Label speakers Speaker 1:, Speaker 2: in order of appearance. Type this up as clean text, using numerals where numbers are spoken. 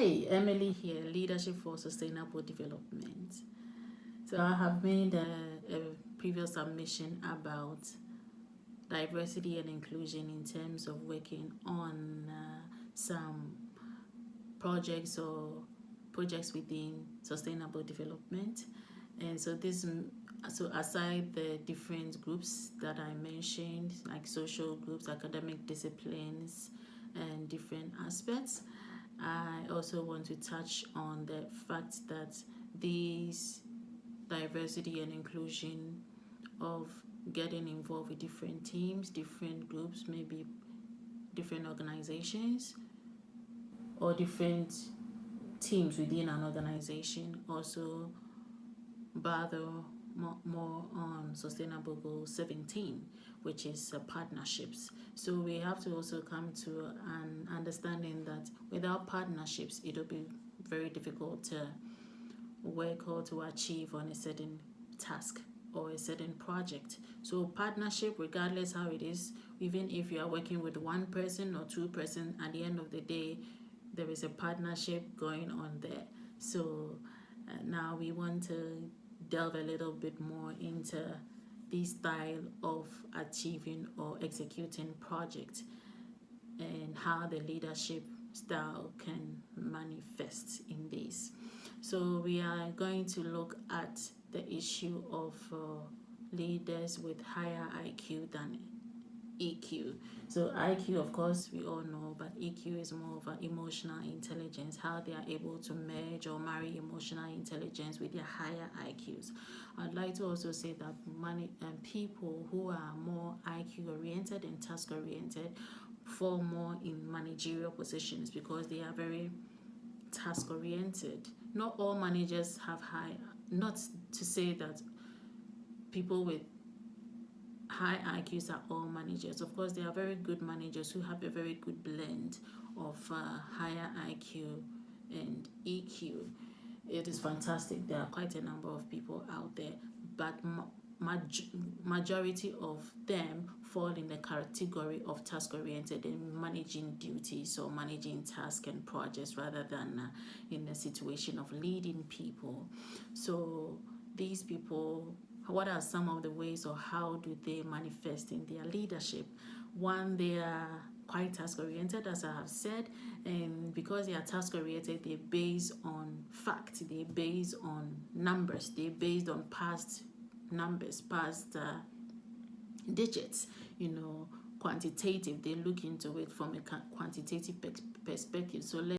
Speaker 1: Hi, Emily here, Leadership for Sustainable Development. So, I have made a previous submission about diversity and inclusion in terms of working on some projects within sustainable development. And so, so aside the different groups that I mentioned, like social groups, academic disciplines, and different aspects, I also want to touch on the fact that these diversity and inclusion of getting involved with different teams, different groups, maybe different organizations or different teams within an organization also bother more on sustainable goal 17, which is partnerships. So we have to also come to an understanding that without partnerships it will be very difficult to work or to achieve on a certain task or a certain project. So partnership, regardless how it is, even if you are working with one person or two person, at the end of the day there is a partnership going on there. So now we want to delve a little bit more into this style of achieving or executing projects and how the leadership style can manifest in this. So we are going to look at the issue of leaders with higher IQ than EQ. So IQ, of course, we all know, but EQ is more of an emotional intelligence, how they are able to merge or marry emotional intelligence with their higher IQs. I'd like to also say that people who are more IQ oriented and task oriented fall more in managerial positions because they are very task oriented. Not all managers have high, not to say that people with high IQs are all managers. Of course, there are very good managers who have a very good blend of higher IQ and EQ. It is fantastic. There are quite a number of people out there, but majority of them fall in the category of task-oriented and managing duties or managing tasks and projects rather than in a situation of leading people. So these people, what are some of the ways or how do they manifest in their leadership? One, they are quite task oriented, as I have said, and because they are task oriented, they base on fact, they base on numbers, they based on past numbers, past digits, quantitative. They look into it from a quantitative perspective. So